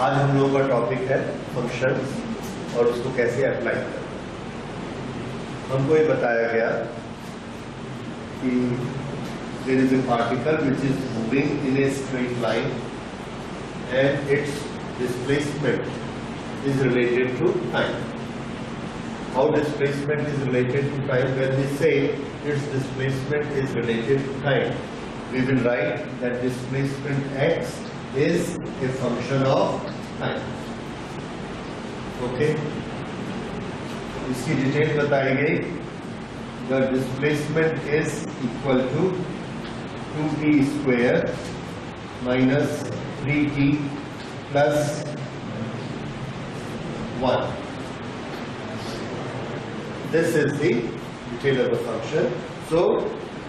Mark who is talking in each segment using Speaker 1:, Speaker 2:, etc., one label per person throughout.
Speaker 1: आज हम लोगों का टॉपिक है फंक्शंस और उसको कैसे अप्लाई करें। हमको ये बताया गया कि there is a particle which is moving in a straight line and its displacement is related to time. How displacement is related to time? When we say its displacement is related to time, we will write that displacement x is a function of time. Okay? इसकी detail बताई गई। The displacement is equal to 2t square minus 3t plus 1. This is the detail of the function. So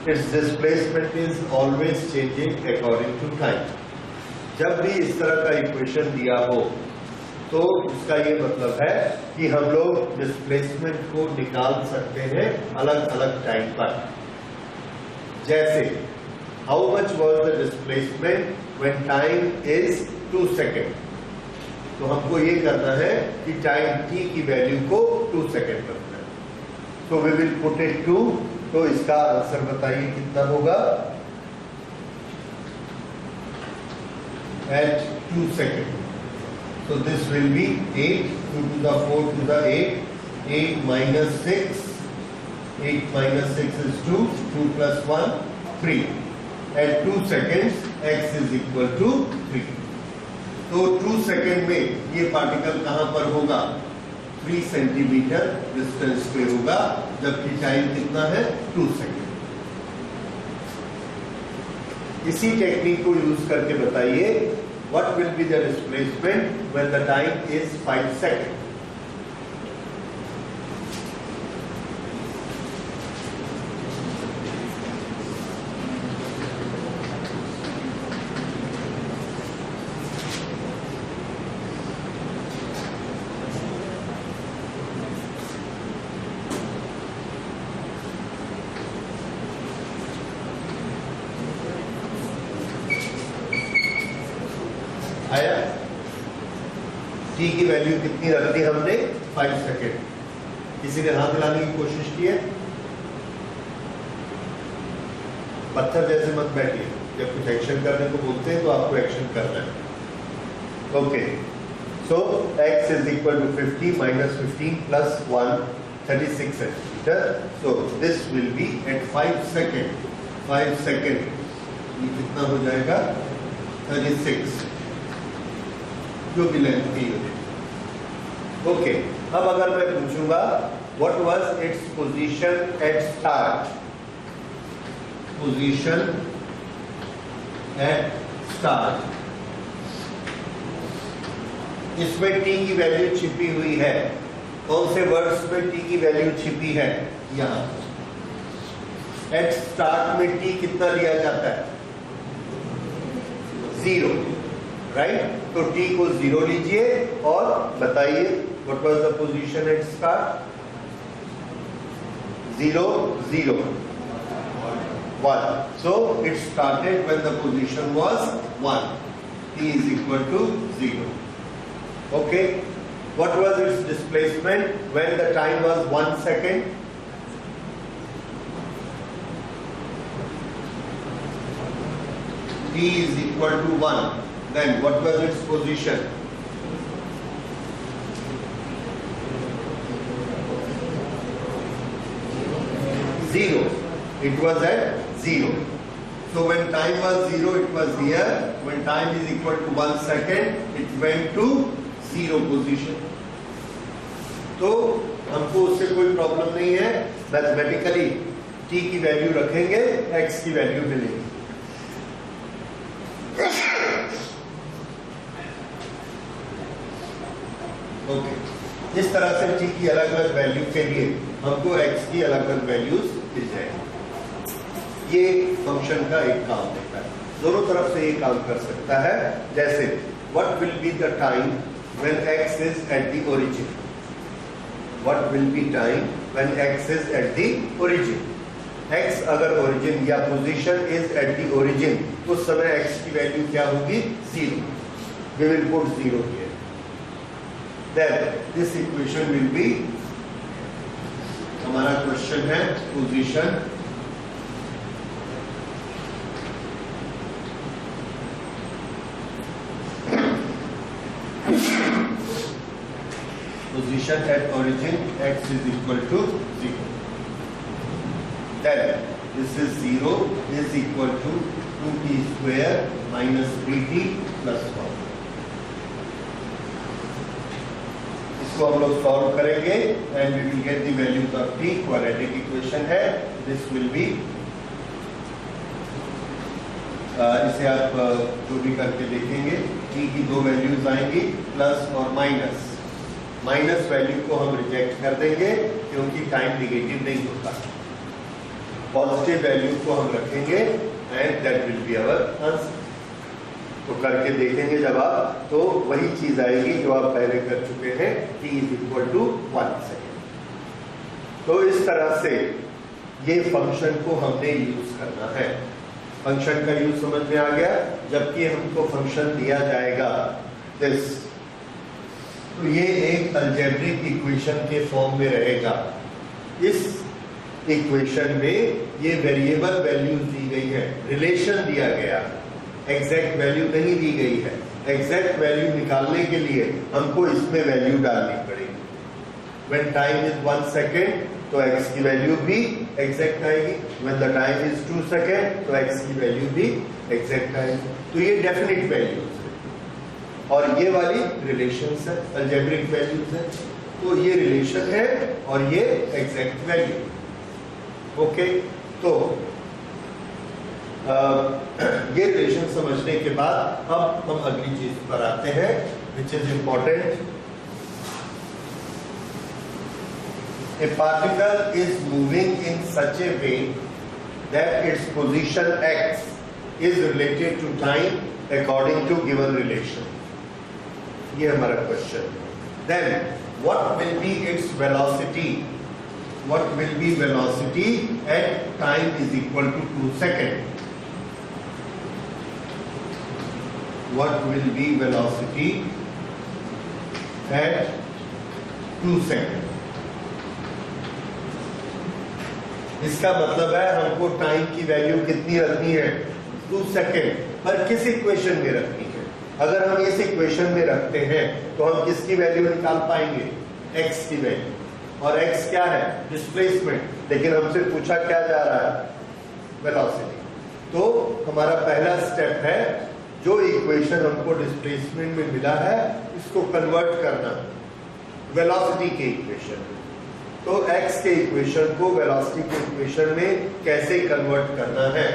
Speaker 1: its displacement is always changing according to time. जब भी इस तरह का equation दिया हो तो इसका ये मतलब है कि हम लोग डिस्प्लेसमेंट को निकाल सकते हैं अलग अलग टाइम पर। जैसे how much was the displacement when time is 2 second, तो हमको ये करना है कि टाइम t की वैल्यू को 2 सेकेंड रखना है। तो वी विल पुट इट 2, तो इसका आंसर बताइए कितना होगा at 2 seconds. So this will be 8, 2 to the 4 to the 8, 8 minus 6, 8 minus 6 is 2, 2 plus 1, 3. At 2 seconds, x is equal to 3. तो 2 सेकेंड में ये पार्टिकल कहां पर होगा? 3 सेंटीमीटर डिस्टेंस पे होगा, जबकि टाइम कितना है? 2 सेकेंड। इसी टेक्निक को यूज करके बताइए what will be the displacement when the time is 5 seconds. आया? t की वैल्यू कितनी रख दी हमने? 5 सेकेंड। किसी ने हाथ हिलाने की कोशिश की है? पत्थर जैसे मत बैठिए, जब कुछ एक्शन करने को बोलते हैं तो आपको एक्शन करना है। Okay, so x is equal to 50 minus 15 plus 1, 36 centimetre. So this will be at 5 second. 5 second ये कितना हो जाएगा? 36, जो भी लेंथ की हो। ओके, अब अगर मैं पूछूंगा what was its position at start, position at start, इसमें t की वैल्यू छिपी हुई है। कौन से वर्ड्स में t की वैल्यू छिपी है? यहां एट स्टार्ट में t कितना लिया जाता है? 0, राइट? तो t को 0 लीजिए और बताइए what was the position at start? 0, 0, 1. So it started when the position was 1. t is equal to 0. Okay. What was its displacement when the time was 1 second? t is equal to 1. Then what was its position? 0. It was at 0. So when time was 0, it was here. When time is equal to 1 second, it went to 0 position. तो हमको उससे कोई problem नहीं है। Mathematically t की value रखेंगे, x की value मिलेगी। ओके, इस तरह से t की अलग अलग वैल्यू के लिए हमको x की अलग अलग वैल्यूज मिल जाएगी। ये फंक्शन का एक काम होता है, दोनों तरफ से ये काम कर सकता है। जैसे what will be the time when x is at the origin? What will be time when x is at the origin? x अगर ओरिजिन या position is at the origin, उस समय x की वैल्यू क्या होगी? 0। we will put 0 here. Then this equation will be, हमारा question है position at origin x is equal to 0. Then this is 0 is equal to 2t square minus 3t plus 1. इसको हम लोग सॉल्व करेंगे and we will get the values of t. Quadratic equation है. This will be इसे आप जो भी करके देखेंगे t की दो वैल्यूज आएंगी प्लस और माइनस. माइनस वैल्यू को हम रिजेक्ट कर देंगे क्योंकि टाइम निगेटिव नहीं होता. पॉजिटिव वैल्यू को हम रखेंगे and that will be our answer. तो करके देखेंगे जब आप, तो वही चीज आएगी जो आप पहले कर चुके हैं, t is equal to 1 second. तो इस तरह से ये फंक्शन को हमने यूज करना है. फंक्शन का यूज समझ में आ गया. जबकि हमको फंक्शन दिया जाएगा दिस, तो ये एक अलजेब्रिक इक्वेशन के फॉर्म में रहेगा. इस इक्वेशन में ये वेरिएबल वैल्यूज दी गई है, रिलेशन दिया गया, एग्जैक्ट वैल्यू नहीं दी गई है. एग्जैक्ट वैल्यू निकालने के लिए हमको इसमें वैल्यू डालनी पड़ेगी. व्हेन टाइम इज 1 सेकेंड तो x की वैल्यू भी एग्जैक्ट आएगी. When the time is 2 second तो x की वैल्यू भी एग्जैक्ट आएगी. तो ये डेफिनेट वैल्यूज है और ये वाली रिलेशंस है, अलजेब्रिक वैल्यूज है. तो ये रिलेशन है और ये एग्जैक्ट वैल्यू. ओके, तो ये रिलेशन समझने के बाद अब हम अगली चीज पर आते हैं which is important. A particle is moving in such a way that its position x is related to time according to given relation. ये हमारा question. Then what will be its velocity? What will be velocity at time is equal to 2 seconds? What will be velocity at 2 seconds? इसका मतलब है हमको time की value कितनी रखनी है, 2 सेकेंड. पर किस इक्वेशन में रखनी है? अगर हम इस इक्वेशन में रखते हैं तो हम किसकी वैल्यू निकाल पाएंगे, x की वैल्यू. और x क्या है, डिस्प्लेसमेंट. लेकिन हमसे पूछा क्या जा रहा है, वेलोसिटी. तो हमारा पहला स्टेप है, जो इक्वेशन हमको डिस्प्लेसमेंट में मिला है इसको कन्वर्ट करना वेलोसिटी के इक्वेशन में. तो x के इक्वेशन को वेलोसिटी के इक्वेशन में कैसे कन्वर्ट करना है,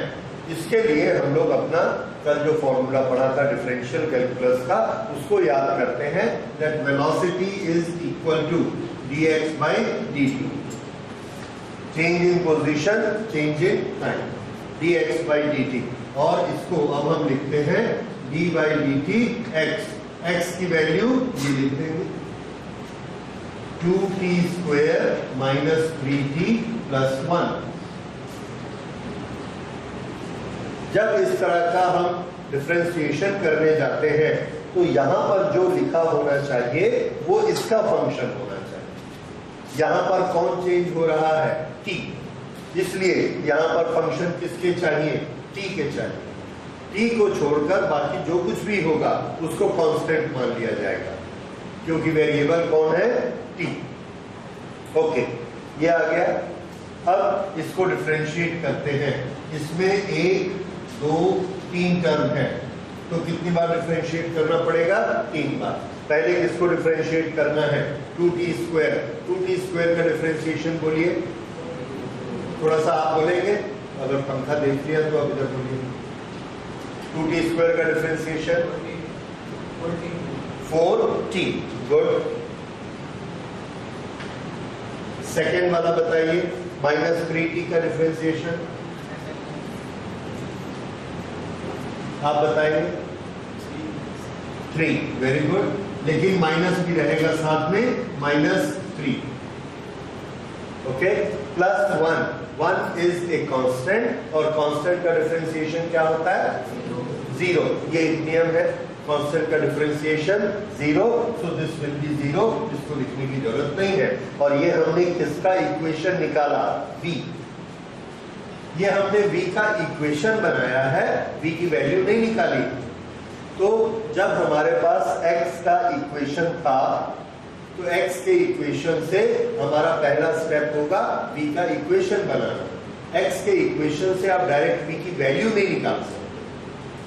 Speaker 1: इसके लिए हम लोग अपना कल जो फॉर्मूला पढ़ा था डिफरेंशियल कैलकुलस का, उसको याद करते हैं. That velocity is equal to dx by dt. Change in position, change in time, dx by dt. और इसको अब हम लिखते हैं d by dt x. x की वैल्यू ये लिख देंगे 2t square minus 3t plus 1. जब इस तरह का हम डिफरेंशिएशन करने जाते हैं तो यहां पर जो लिखा होना चाहिए वो इसका फंक्शन होना चाहिए. यहां पर कौन चेंज हो रहा है, t. इसलिए यहां पर फंक्शन किसके चाहिए, t के चाहिए. t को छोड़कर बाकी जो कुछ भी होगा उसको कांस्टेंट मान लिया जाएगा क्योंकि वेरिएबल कौन है, t. ओके, ये आ गया. अब इसको डिफरेंशिएट करते हैं. इसमें 1 2 3 टर्म है तो कितनी बार डिफरेंशिएट करना पड़ेगा, 3 बार. पहले इसको डिफरेंशिएट करना है 2t स्क्वायर. 2t स्क्वायर का डिफरेंशिएशन बोलिए. थोड़ा सा आप बोलेंगे, अगर पंखा देख लिया तो आप इधर बोलिए. 2t स्क्वायर का डिफरेंशिएशन 4t. गुड. सेकेंड वाला बताइए, माइनस 3t का डिफरेंशिएशन आप बताएंगे. 3. Very good. लेकिन माइनस भी रहेगा साथ में, -3. Okay, plus 1. 1 is a constant और कांस्टेंट का डिफरेंशिएशन क्या होता है, 0. ये नियम है. कांस्टेंट का differentiation 0, so this will B 0, इसको लिखने की जरूरत नहीं है। और ये हमने किसका इक्वेशन निकाला? v। ये हमने v का इक्वेशन बनाया है, v की वैल्यू नहीं निकाली। तो जब हमारे पास x का इक्वेशन था तो x के इक्वेशन से हमारा पहला स्टेप होगा v का इक्वेशन बनाना। x के इक्वेशन से आप डायरेक्ट v की वैल्यू नहीं निकाल सकते,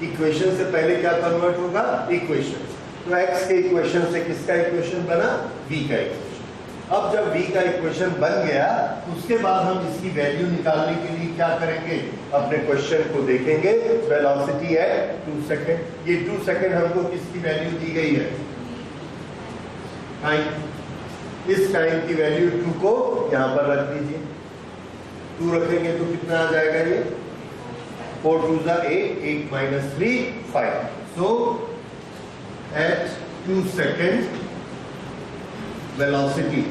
Speaker 1: इक्वेशन से पहले क्या कन्वर्ट होगा? इक्वेशन। तो x के इक्वेशन से किसका इक्वेशन बना? v का इक्वेशन। अब जब v का इक्वेशन बन गया उसके बाद हम इसकी वैल्यू निकालने के लिए क्या करेंगे? अपने क्वेश्चन को देखेंगे। वेलोसिटी है 2 सेकेंड, ये 2 सेकेंड हमको किसकी वैल्यू दी गई है? टाइम। इस टाइम की वैल्यू 2 को यहां पर रख दीजिए। 2 रखेंगे तो कितना आ जाएगा? ये 4 2 8, 8 minus 3 5। So at 2 seconds velocity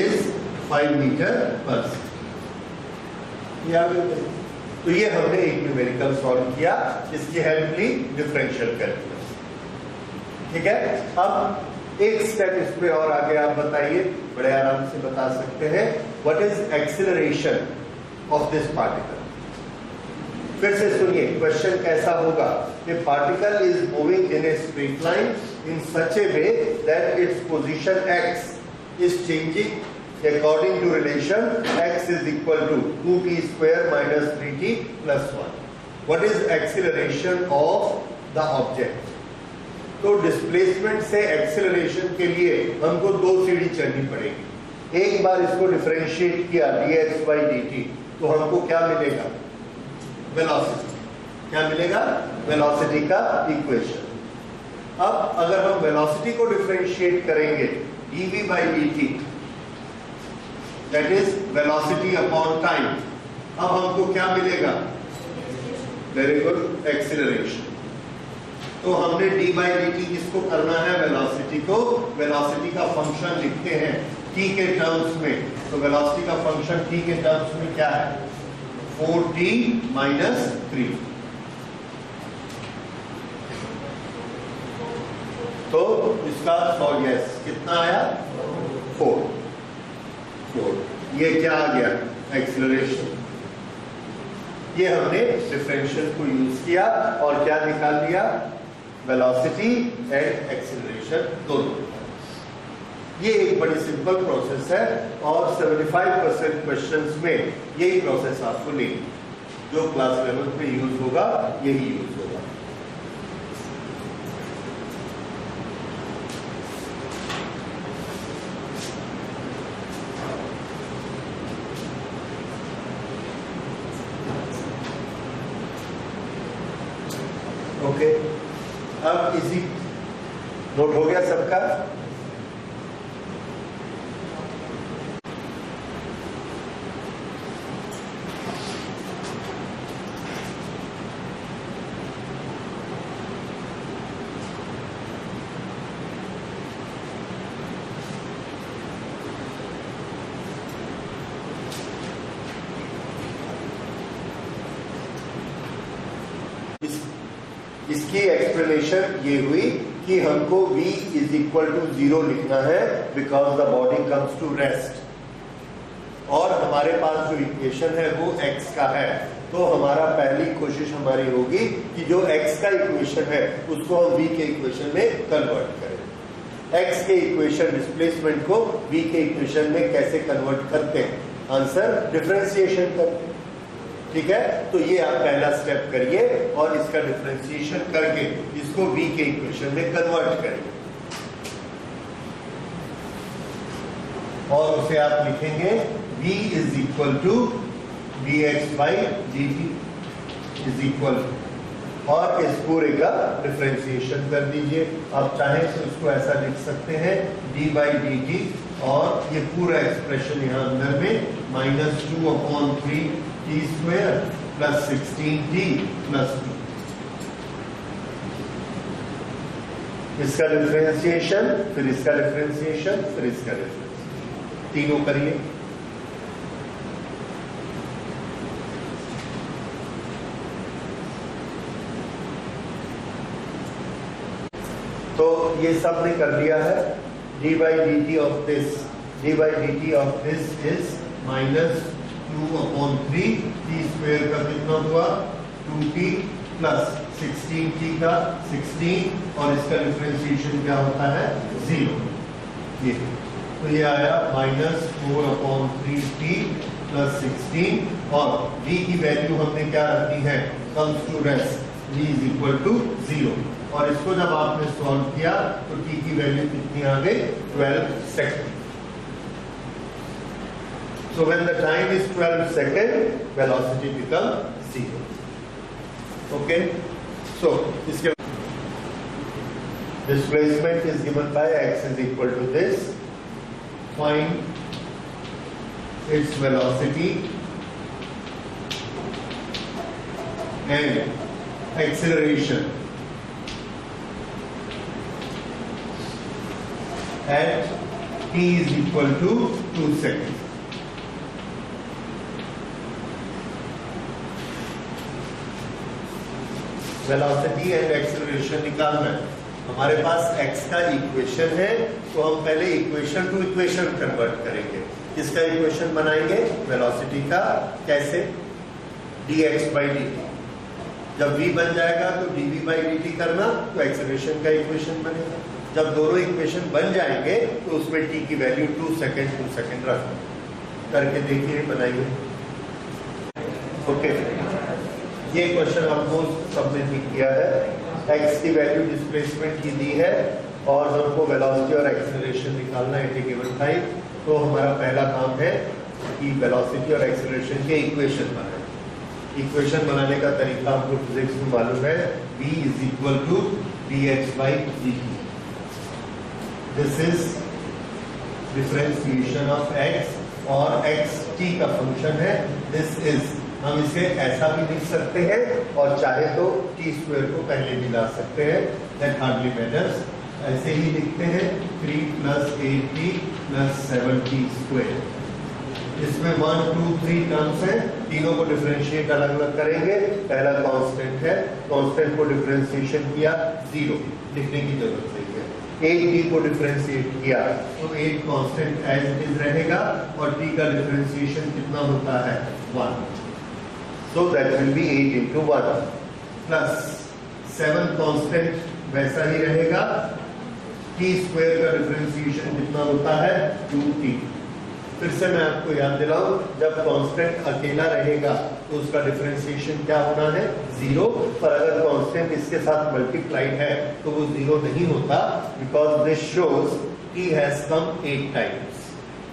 Speaker 1: is 5 meter per second। तो ये हमने एक न्यूमेरिकल सॉल्व किया, इसकी हेल्प ली डिफरेंशियल कैलकुलस। ठीक है, अब एक स्टेप इसमें और आगे आप बताइए, बड़े आराम से बता सकते हैं। What is acceleration of this particle? फिर से सुनिए, क्वेश्चन कैसा होगा? ए particle is moving in a straight line in such A way that its position x is changing according to relation x is equal to 2t square minus 3t plus 1. What is acceleration of the object? तो displacement से acceleration के लिए हमको 2 सीढ़ी चढ़नी पड़ेगी। एक बार इसको डिफरेंशिएट किया dx by dt तो हमको क्या मिलेगा? वेलोसिटी। क्या मिलेगा? वेलोसिटी का इक्वेशन। अब अगर हम वेलोसिटी को डिफरेंशिएट करेंगे dv by dt, that is velocity upon time, अब हमको क्या मिलेगा? Very good, acceleration. तो हमने d by dt किसको करना है? वेलोसिटी को। वेलोसिटी का फंक्शन लिखते हैं t के टर्म्स में, तो वेलोसिटी का फंक्शन t के टर्म्स में क्या है? 4t minus 3। तो इसका यस कितना आया? 4। ये क्या आ गया? एक्सीलरेशन। ये हमने डिफरेंशियल को यूज किया और क्या निकाल लिया? वेलोसिटी एंड एक्सीलरेशन दोनों। ये एक बड़ी सिंपल प्रोसेस है और 75% क्वेश्चंस में यही प्रोसेस आपको नहीं, जो क्लास लेवल पे यूज होगा यही यूज होगा। ओके, अब इजी नोट हो गया सबका? इसकी एक्सप्लेनेशन ये हुई कि हमको v इज इक्वल टू 0 लिखना है because the body comes to rest और हमारे पास जो इक्वेशन है वो x का है। तो हमारा पहली कोशिश हमारी होगी कि जो x का इक्वेशन है उसको हम v के इक्वेशन में कन्वर्ट करें। x के इक्वेशन डिस्प्लेसमेंट को v के इक्वेशन में कैसे कन्वर्ट करते हैं? आंसर डिफरेंशिएशन करते हैं। ठीक है, तो ये आप पहला स्टेप करिए और इसका डिफरेंशिएशन करके इसको v के इक्वेशन में कन्वर्ट करिए और उसे आप लिखेंगे v is equal to dx by dt is equal, और इस पूरे का डिफरेंशिएशन कर दीजिए। आप चाहें तो इसको ऐसा लिख सकते हैं d बाई dt और ये पूरा एक्सप्रेशन यहाँ अंदर में -2/3 t square plus 16t plus 2, इसका डिफरेंशिएशन, फिर इसका डिफरेंशिएशन, फिर इसका डिफरेंशिएशन, तीनों करिए। तो ये सब ने कर दिया है। D by D T of this is minus 2/3 T square का कितना हुआ 2t प्लस 16t का 16 और इसका डिफरेंशिएशन क्या होता है 0। ये तो ये आया माइनस 4/3t प्लस 16 और v की वैल्यू हमने क्या रखनी है comes to rest v is equal to 0 और इसको जब आपने सॉल्व किया तो t की वैल्यू कितनी आ गई 12 second. So when the time is 12 seconds, velocity becomes 0. Okay? So इसके displacement is given by x is equal to this. Find its velocity and acceleration at t is equal to 2 seconds. Velocity and acceleration निकालना है। हमारे पास x का equation है तो हम पहले equation two equation convert करेंगे। किसका इक्वेशन बनाएंगे वेलोसिटी का। कैसे dx by dt जब v बन जाएगा तो dv by dt करना तो एक्सेलरेशन का इक्वेशन बनेगा। जब दोनों इक्वेशन बन जाएंगे तो उसमें t की वैल्यू 2 सेकंड रखना। करके देखिए बनाइए। ओके ये क्वेश्चन हमको सबने ठीक किया है। x की वैल्यू डिस्प्लेसमेंट की दी है और हमको वेलोसिटी और एक्सेलरेशन निकालना है एट ए गिवन टाइम। तो हमारा पहला काम है कि वेलोसिटी और एक्सेलरेशन के इक्वेशन बनाए। इक्वेशन बनाने का तरीका हमको फिजिक्स में मालूम है v is equal to dx by dt। This is differentiation of x और x t का फंक्शन है। दिस इज हम इसे ऐसा भी लिख सकते हैं और चाहे तो टी स्क्वायर को पहले भी ला सकते हैं। That hardly matters. ऐसे ही लिखते हैं 3 + 8t + 7t स्क्वायर। इसमें 1 2 3 टर्म्स हैं। तीनों को डिफरेंशिएट अलग अलग करेंगे। पहला कांस्टेंट है, कांस्टेंट को डिफरेंशिएशन किया 0 लिखने की जरूरत नहीं है। 8t को डिफरेंशिएट किया तो 8 कांस्टेंट एज इट इज रहेगा और t का डिफरेंशिएशन कितना होता है 1। So that will be 8 into 1 plus 7 constant वैसा ही रहेगा। t स्क्वायर का डिफरेंशिएशन कितना होता है 2t। फिर से मैं आपको याद दिलाऊं जब कांस्टेंट अकेला रहेगा तो उसका डिफरेंशिएशन क्या होना है 0। पर अगर कांस्टेंट इसके साथ मल्टीप्लाइड है तो वो 0 नहीं होता because this shows t has come 8 times,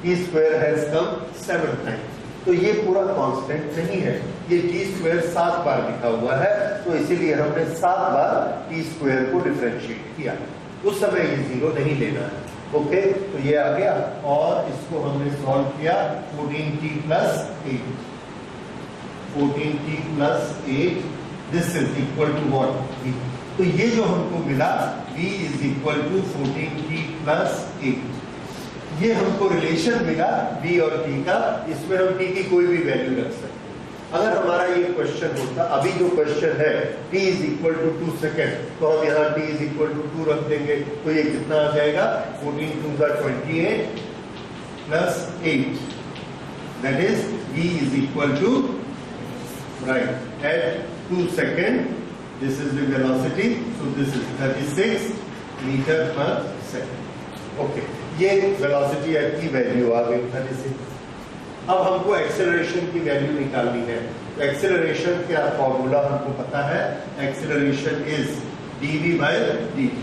Speaker 1: t square has come 7 times. तो ये पूरा कांस्टेंट नहीं है, ये टी स्क्वायर 7 बार लिखा हुआ है तो इसीलिए हमने 7 बार टी स्क्वायर को डिफरेंशिएट किया। उस समय ये 0 नहीं लेना है। ओके तो ये आ गया और इसको हमने सॉल्व किया 14t + 8 14t + 8 this is equal to what v। तो ये जो हमको मिला v is equal to 14t + 8। ये हमको रिलेशन मिला v और t का। इसमें हम t की कोई भी वैल्यू रख सकते हैं। अगर हमारा ये क्वेश्चन होता, अभी जो क्वेश्चन है t is equal to 2 second तो हम यहाँ t इज इक्वल टू 2 रख देंगे तो ये कितना आ जाएगा 14 2 28 plus 8 that is v is equal to right at 2 second this is the velocity so this is 36 metre per second. Okay ये वेलोसिटी की वैल्यू आ गई 36। अब हमको एक्सेलरेशन की वैल्यू निकालनी है। तो एक्सेलरेशन का फॉर्मूला हमको पता है, acceleration is dv by dt।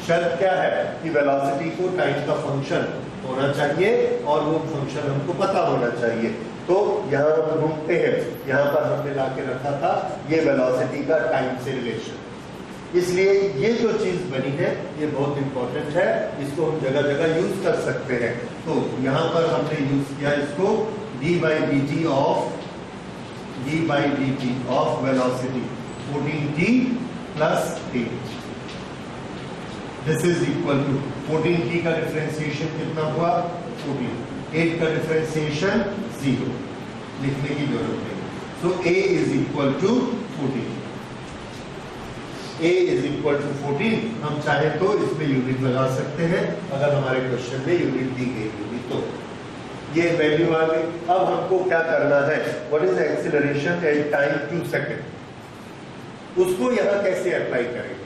Speaker 1: शर्त क्या है कि वेलोसिटी को टाइम का फंक्शन होना चाहिए और वो फंक्शन हमको पता होना चाहिए। तो यहाँ हम ढूंढते हैं, यहाँ पर हमने लाके रखा था ये वेलोसिटी का टाइम से रिलेशन। इसलिए ये जो चीज बनी है ये बहुत इंपॉर्टेंट है, इसको हम जगह जगह यूज कर सकते हैं। तो यहाँ पर हमने यूज किया इसको d by dt of velocity 14t plus 8 this is equal to 14t का डिफरेंशिएशन कितना हुआ 14, 8 का डिफरेंशिएशन 0 लिखने की जरूरत नहीं। So a is equal to 14। a is equal to 14, हम चाहे तो इसमें यूनिट लगा सकते हैं अगर हमारे क्वेश्चन में यूनिट दी गई होगी तो। ये वैल्यू आ गई। अब हमको क्या करना है, what is acceleration at time 2 second, उसको यहां कैसे अप्लाई करेंगे।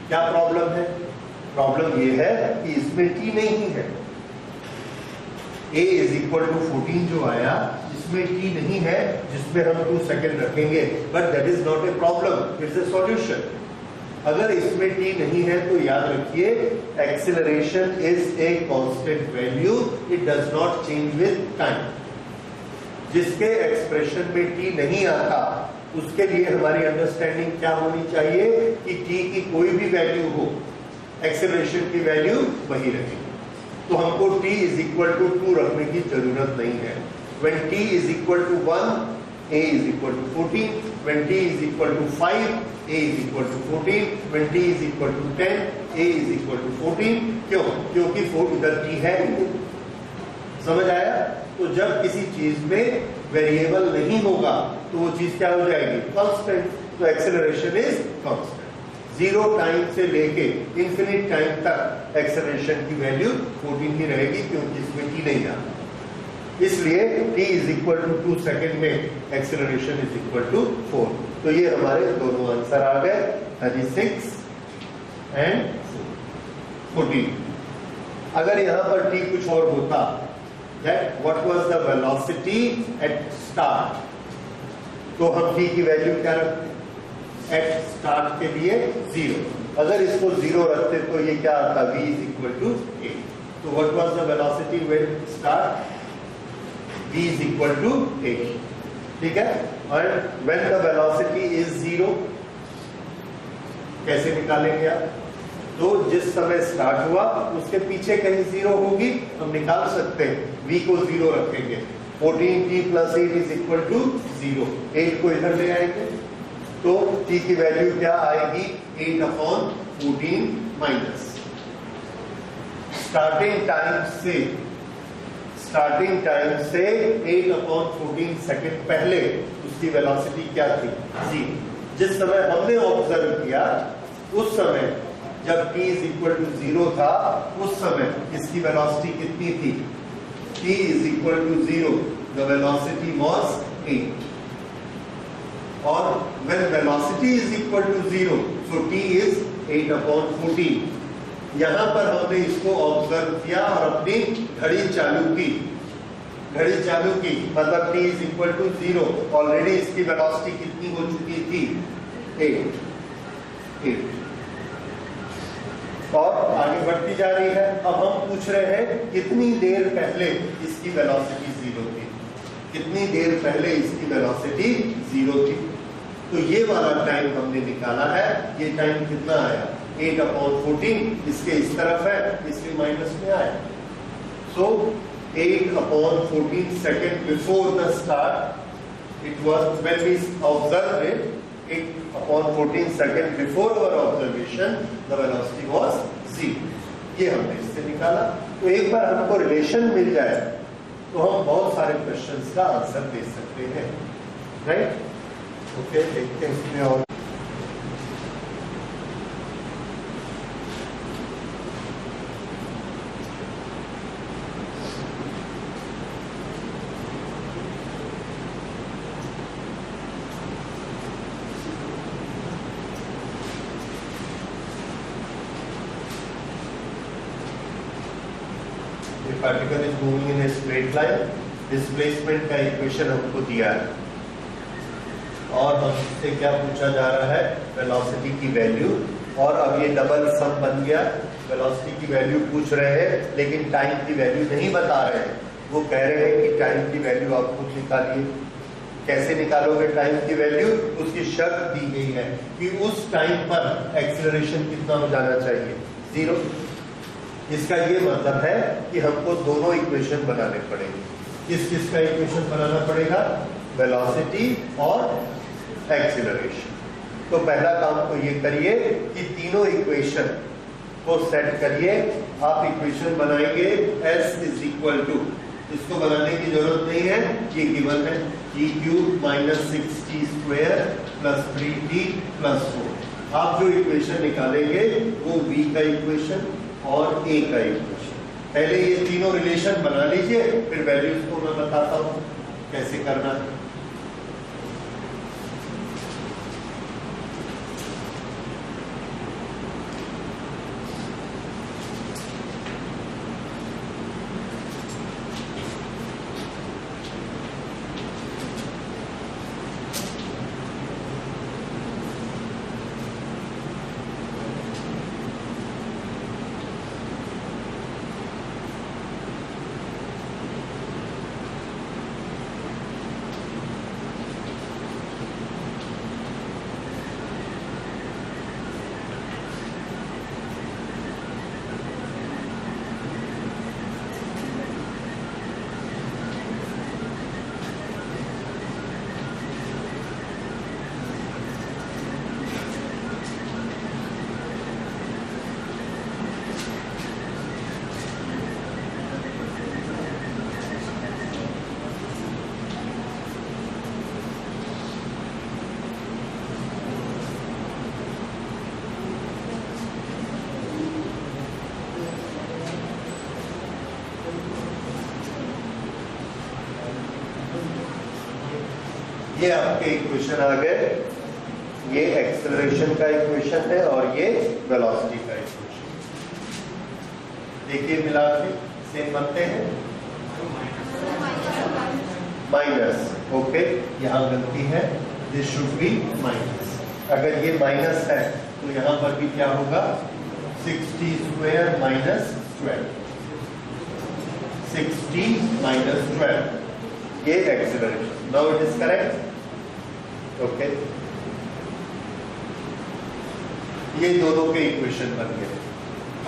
Speaker 1: क्या प्रॉब्लम है, प्रॉब्लम ये है कि इसमें t नहीं है। a इज इक्वल टू 14 जो आया इसमें t नहीं है, जिसमें हम 2 सेकेंड रखेंगे, but that is not a problem, it's a solution. अगर इसमें t नहीं है तो याद रखिए acceleration is a constant value, it does not change with time. जिसके एक्सप्रेशन में t नहीं आता उसके लिए हमारी अंडरस्टैंडिंग क्या होनी चाहिए कि t की कोई भी वैल्यू हो, एक्सीलरेशन की वैल्यू वही रहेगी। तो हमको t इज इक्वल टू 2 रखने की जरूरत नहीं है। When t is equal to 1, a is equal to 14. When t is equal to 5, a is equal to 14. When t is equal to 10, a is equal to 14. क्यों? क्योंकि 4 इधर t है ही नहीं। समझ आया? तो जब किसी चीज में वेरिएबल नहीं होगा तो वो चीज क्या हो जाएगी, कांस्टेंट। तो एक्सेलरेशन इज कांस्टेंट। 0 टाइम से लेके इंफिनिट टाइम तक एक्सेलरेशन की वैल्यू 14 ही रहेगी, क्योंकि इसमें t नहीं आता। इसलिए t is equal to 2 second में एक्सेलरेशन इज इक्वल टू 4। तो ये हमारे दोनों आंसर आ गए, 36 एंड 14। अगर यहां पर t कुछ और होता, that what was the velocity at start, तो हम t की वैल्यू क्या रखते, at start के लिए 0। अगर इसको 0 रखते तो ये क्या आता, v is equal to a। तो what was the velocity when start, v is equal to a, ठीक है। और when the velocity is 0, कैसे निकालेंगे आप, तो जिस समय स्टार्ट हुआ उसके पीछे कहीं 0 होगी, हम निकाल सकते हैं। v को 0 रखेंगे, 14t plus 8 is equal to 0। 8 को इधर ले आएंगे तो t की वैल्यू क्या आएगी, 8/14 माइनस स्टार्टिंग टाइम से 8/14 सेकेंड पहले उसकी वेलोसिटी क्या थी, 0। जिस समय हमने ऑब्जर्व किया उस समय जब t इज इक्वल टू 0 था, उस समय इसकी वेलोसिटी कितनी थी, t is equal to 0, the velocity was 8। और when velocity is equal to 0, so t is 8/14। यहां पर हमने इसको ऑब्जर्व किया और अपनी घड़ी चालू की, मतलब t is equal to 0, already इसकी वेलोसिटी कितनी हो चुकी थी, 8, और आगे बढ़ती जा रही है। अब हम पूछ रहे हैं कितनी देर पहले इसकी वेलोसिटी 0 थी, कितनी देर पहले इसकी वेलोसिटी 0 थी। तो ये वाला टाइम हमने निकाला है, ये टाइम कितना आया, 8/14, इसके इस तरफ है इसलिए माइनस में आया। So 8/14 second before the start, it was when we observe it, 8/14 second before our observation the velocity was 0। ये हमने इससे निकाला। तो एक बार हमको रिलेशन मिल जाए तो हम बहुत सारे क्वेश्चंस का आंसर दे सकते हैं, राइट। ओके, देखते हैं इसमें और particle is moving in a straight line, displacement का इक्वेशन हमको दिया है और हमसे क्या पूछा जा रहा है, वेलोसिटी की वैल्यू। और अब ये डबल सम बन गया, वेलोसिटी की वैल्यू पूछ रहे हैं लेकिन टाइम की वैल्यू नहीं बता रहे हैं। वो कह रहे हैं कि टाइम की वैल्यू आप खुद निकालिए। कैसे निकालोगे टाइम की वैल्यू, उसकी शर्त दी गई है कि उस टाइम पर एक्सीलरेशन कितना हो जाना चाहिए, 0। इसका ये मतलब है कि हमको दोनों इक्वेशन बनाने पड़ेंगे। किस का इक्वेशन बनाना पड़ेगा, वेलोसिटी और एक्सीलरेशन। तो पहला काम तो ये करिए कि तीनों इक्वेशन को सेट करिए। आप इक्वेशन बनाएंगे s इज इक्वल टू, इसको बनाने की जरूरत नहीं है, ये गिवन है, t³ - 6t² + 3t + 4। आप जो इक्वेशन निकालेंगे वो v का इक्वेशन और a का इक्वेशन, पहले ये तीनों रिलेशन बना लीजिए, फिर वैल्यूज को मैं बताता हूं कैसे करना है। ये आपके इक्वेशन आ गए, ये एक्सेलरेशन का इक्वेशन है और ये वेलोसिटी का इक्वेशन। देखिए मिला के सेम बनते हैं, माइनस, ओके, यहाँ गलती है, दिस शुड बी माइनस। अगर ये माइनस है तो यहाँ पर भी क्या होगा, 60 स्क्वायर माइनस 12, 60 माइनस 12, ये acceleration. Now it is correct, okay. ये दोनों के इक्वेशन बन गए।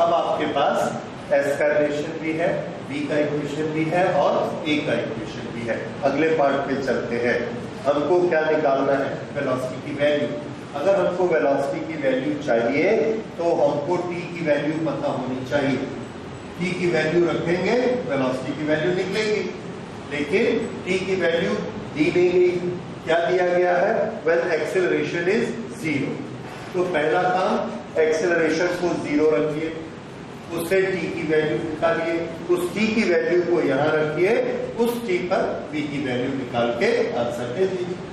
Speaker 1: अब आपके पास एस का रिलेशन भी है, बी का इक्वेशन भी है और ए का इक्वेशन भी है। अगले पार्ट पे चलते हैं। हमको क्या निकालना है, वेलोसिटी की वैल्यू। अगर हमको वेलोसिटी की वैल्यू चाहिए तो हमको टी की वैल्यू पता होनी चाहिए। टी की वैल्यू रखेंगे, वेलोसिटी की वैल्यू निकलेगी, लेकिन टी की वैल्यू दी नहीं गई। क्या दिया गया है, व्हेन एक्सेलरेशन इज 0। तो पहला काम, एक्सेलरेशन को 0 रखिए, उससे टी की वैल्यू निकालिए, उस टी की वैल्यू को यहां रखिए, उस टी पर वी की वैल्यू निकाल के आंसर दे दीजिए।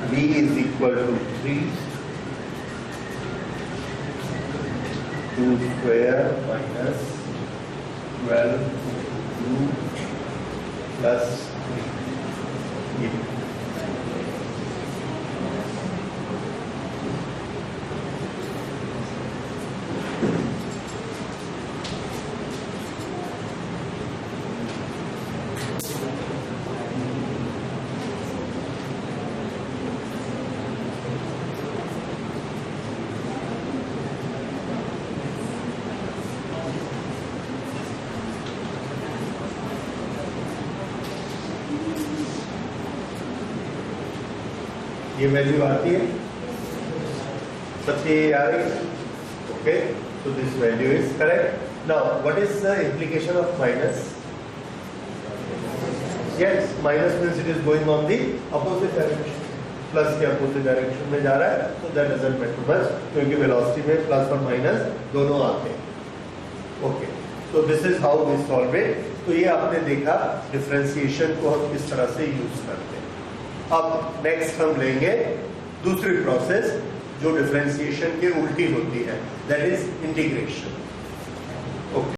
Speaker 1: V is equal to 3, 2 square minus 12 2 plus 3. ये वैल्यू आती है, सबसे आ रही है, okay. So this value is correct. Now what is the implication of minus? Yes, minus means it is going on the opposite direction. Plus के opposite direction में जा रहा है, तो दैट डजंट मैटर मच, क्योंकि वेलोसिटी में plus और minus दोनों आते हैं, okay. So this is how we solve it. तो ये आपने देखा डिफरेंशिएशन को हम किस तरह से यूज करते हैं। अब नेक्स्ट हम लेंगे दूसरी प्रोसेस जो डिफरेंशिएशन के उल्टी होती है, दैट इज इंटीग्रेशन।